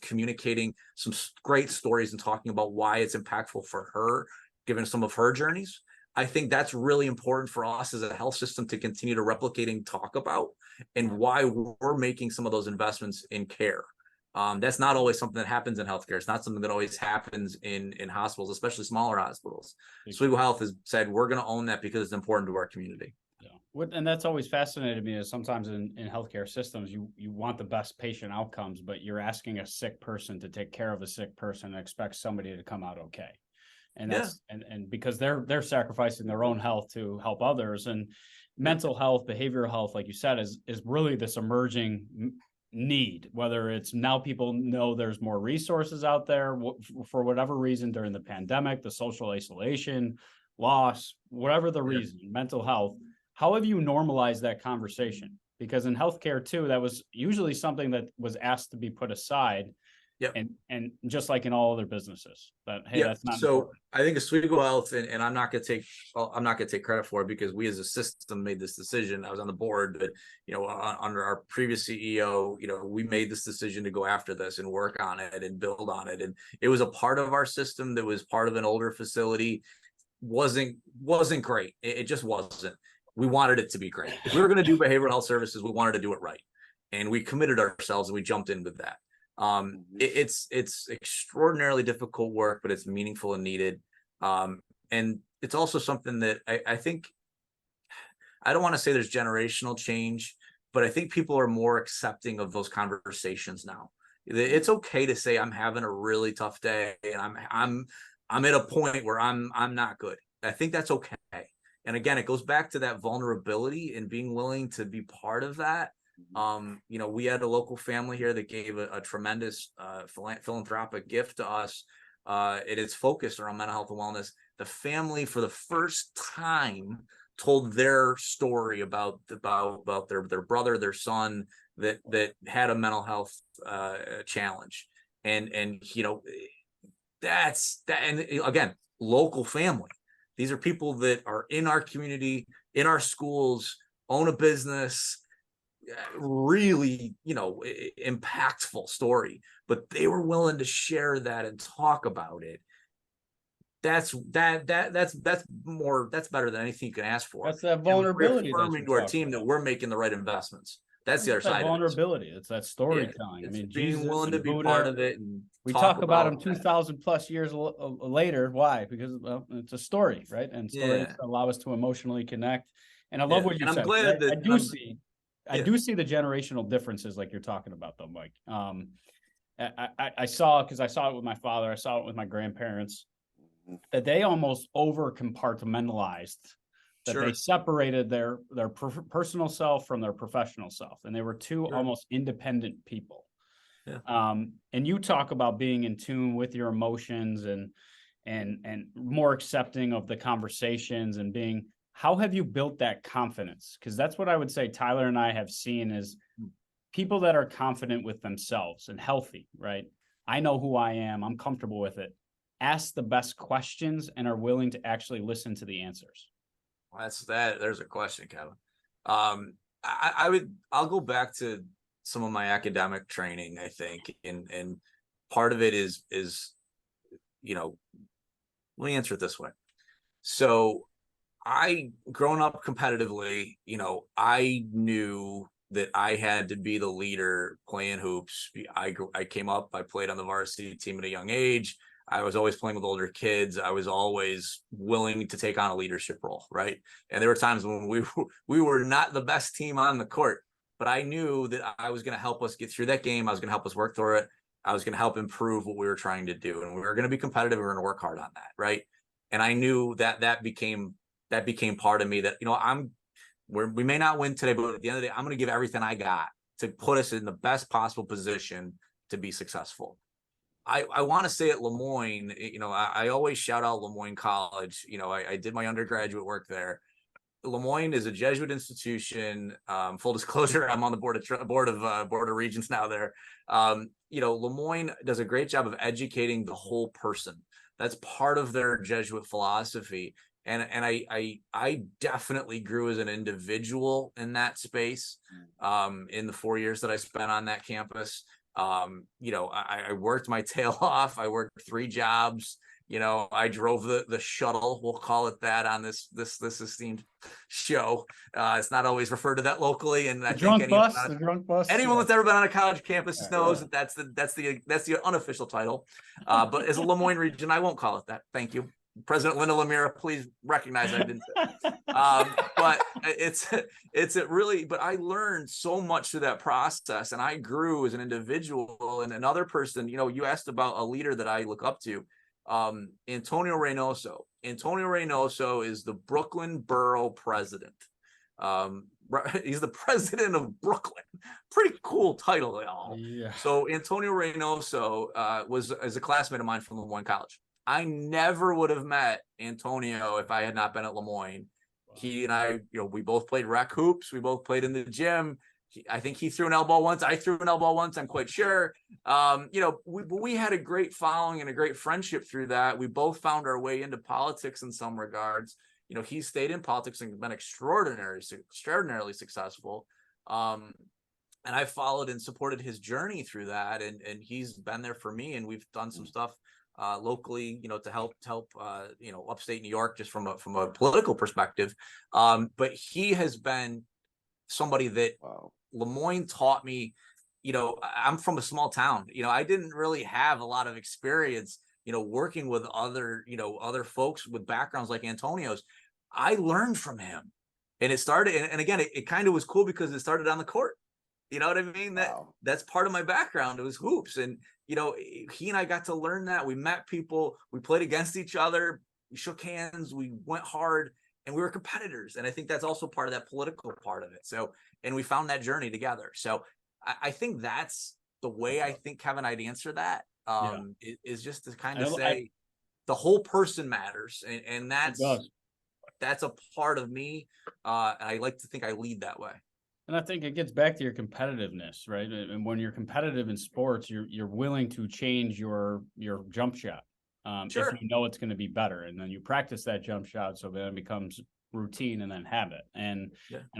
communicating some great stories and talking about why it's impactful for her, given some of her journeys. I think that's really important for us as a health system to continue to replicate and talk about, and why we're making some of those investments in care. That's not always something that happens in healthcare. It's not something that always happens in hospitals, especially smaller hospitals. Oswego Health has said, we're going to own that because it's important to our community. Yeah. And that's always fascinated me, is sometimes in healthcare systems, you want the best patient outcomes, but you're asking a sick person to take care of a sick person and expect somebody to come out okay. And that's, and because they're sacrificing their own health to help others. And mental health, behavioral health, like you said, is really this emerging need, whether it's now people know there's more resources out there for whatever reason during the pandemic, the social isolation, loss, whatever the reason, mental health. How have you normalized that conversation? Because in healthcare too, that was usually something that was asked to be put aside. Yep. And just like in all other businesses, that hey, that's not so important. I think Oswego Health, and I'm not going to take credit for it, because we as a system made this decision. I was on the board, but under our previous CEO, we made this decision to go after this and work on it and build on it. And it was a part of our system that was part of an older facility. Wasn't great. It just wasn't. We wanted it to be great. If we were going to do behavioral health services, we wanted to do it right, and we committed ourselves and we jumped in with that. It's extraordinarily difficult work, but it's meaningful and needed. And it's also something that I think, I don't want to say there's generational change, but I think people are more accepting of those conversations now. It's okay to say I'm having a really tough day and I'm at a point where I'm not good. I think that's okay. And again, it goes back to that vulnerability and being willing to be part of that. We had a local family here that gave a tremendous philanthropic gift to us. It is focused around mental health and wellness. the family for the first time told their story about their brother, their son that had a mental health challenge. And you know, that's that. And again, local family. These are people that are in our community, in our schools, own a business, really, you know, impactful story, but they were willing to share that and talk about it. That's better than anything you can ask for. That's that vulnerability that reaffirming to our team that we're making the right investments. That's the other side. Vulnerability. It's that storytelling. Yeah, I mean, being Jesus willing to be Buddha, part of it. And we talk about them 2,000 plus years later. Why? Because it's a story, right? And stories allow us to emotionally connect. And I love what you said. Glad that I do see the generational differences, like you're talking about, though, Mike. I saw, because I saw it with my father, I saw it with my grandparents, that they almost over compartmentalized, that they separated their personal self from their professional self, and they were two almost independent people. And you talk about being in tune with your emotions and more accepting of the conversations and being. How have you built that confidence? Because that's what I would say Tyler and I have seen is people that are confident with themselves and healthy, right? I know who I am. I'm comfortable with it. Ask the best questions and are willing to actually listen to the answers. There's a question, Kevin. I'll go back to some of my academic training, I think. And part of it is, you know, let me answer it this way. So grown up competitively, you know, I knew that I had to be the leader playing hoops. I came up, I played on the varsity team at a young age. I was always playing with older kids. I was always willing to take on a leadership role, right? And there were times when we were not the best team on the court, but I knew that I was going to help us get through that game. I was going to help us work through it. I was going to help improve what we were trying to do. And we were going to be competitive. We were going to work hard on that, right? And I knew that became part of me, that, you know, we may not win today, but at the end of the day, I'm going to give everything I got to put us in the best possible position to be successful. I want to say at Lemoyne, you know, I always shout out Lemoyne College. You know, I did my undergraduate work there. Lemoyne is a Jesuit institution. Full disclosure, I'm on the board of regents now there. You know, Lemoyne does a great job of educating the whole person. That's part of their Jesuit philosophy. And I definitely grew as an individual in that space in the 4 years that I spent on that campus. You know, I worked my tail off. I worked 3 jobs. You know, I drove the shuttle, we'll call it that, on this esteemed show. It's not always referred to that locally, and I think the drunk bus. Anyone that's ever been on a college campus knows that that's the unofficial title. But as a Lemoyne region, I won't call it that. Thank you, President Linda Lemira. Please recognize I didn't say that. But it's really. But I learned so much through that process, and I grew as an individual and another person. You know, you asked about a leader that I look up to. Antonio Reynoso. Antonio Reynoso is the Brooklyn Borough president. He's the president of Brooklyn. Pretty cool title, y'all. Yeah. So Antonio Reynoso is a classmate of mine from Lemoyne College. I never would have met Antonio if I had not been at Lemoyne. Wow. He and I, you know, we both played rec hoops. We both played in the gym. I think he threw an elbow once. I threw an elbow once. I'm quite sure. You know, we had a great following and a great friendship through that. We both found our way into politics in some regards. You know, he stayed in politics and been extraordinarily successful. And I followed and supported his journey through that. And he's been there for me. And we've done some stuff locally, you know, to help you know, upstate New York, just from a political perspective. But he has been somebody that Lemoyne taught me. You know, I'm from a small town. You know, I didn't really have a lot of experience, you know, working with other folks with backgrounds like Antonio's. I learned from him, and it started. And again, it kind of was cool because it started on the court. You know what I mean? That's part of my background. It was hoops, and you know, he and I got to learn that. We met people, we played against each other, we shook hands, we went hard. And we were competitors. And I think that's also part of that political part of it. So, and we found that journey together. So I think that's the way I think, Kevin, I'd answer that, is just to kind of say, the whole person matters. And that's a part of me. I like to think I lead that way. And I think it gets back to your competitiveness, right? And when you're competitive in sports, you're willing to change your jump shot Sure. if you know it's going to be better, and then you practice that jump shot so then it becomes routine and then habit. And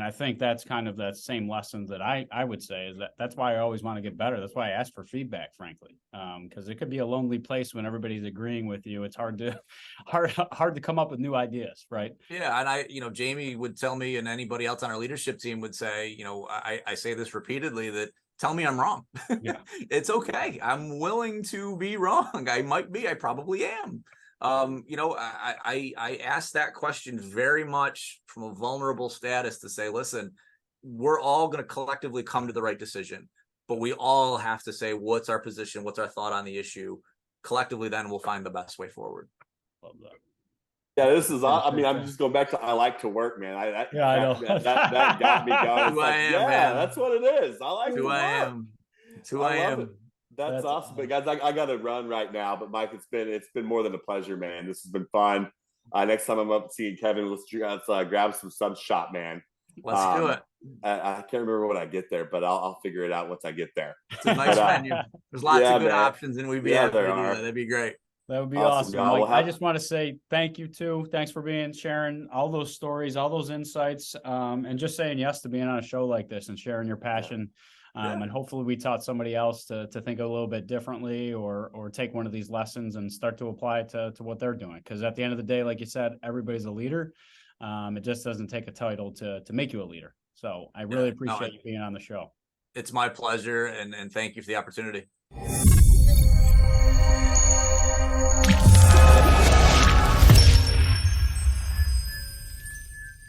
I think that's kind of that same lesson that I would say is that's why I always want to get better. That's why I ask for feedback, frankly, because it could be a lonely place when everybody's agreeing with you. It's hard to come up with new ideas, right? Yeah, and Jamie would tell me, and anybody else on our leadership team would say, I say this repeatedly, that tell me I'm wrong. Yeah. It's okay. I'm willing to be wrong. I probably am. I asked that question very much from a vulnerable status to say, listen, we're all going to collectively come to the right decision, but we all have to say, what's our position? What's our thought on the issue? Collectively, then we'll find the best way forward. Love that. Yeah, this is. I mean, I'm just going back to I like to work, man. I know that got me going. Who I am, man. That's what it is. I like who I am. It's who I am. That's awesome. But guys, I got to run right now. But Mike, it's been more than a pleasure, man. This has been fun. Next time I'm up seeing Kevin, let's grab some sub shot, man. Let's do it. I can't remember when I get there, but I'll figure it out once I get there. It's a nice menu. There's lots of good options, and we'd be happy to do that. That'd be great. That would be awesome. Mike, I just want to say thank you too. Thanks for sharing all those stories, all those insights, and just saying yes to being on a show like this and sharing your passion. And hopefully we taught somebody else to think a little bit differently or take one of these lessons and start to apply it to what they're doing. Because at the end of the day, like you said, everybody's a leader. It just doesn't take a title to make you a leader. So I really appreciate you being on the show. It's my pleasure. And thank you for the opportunity.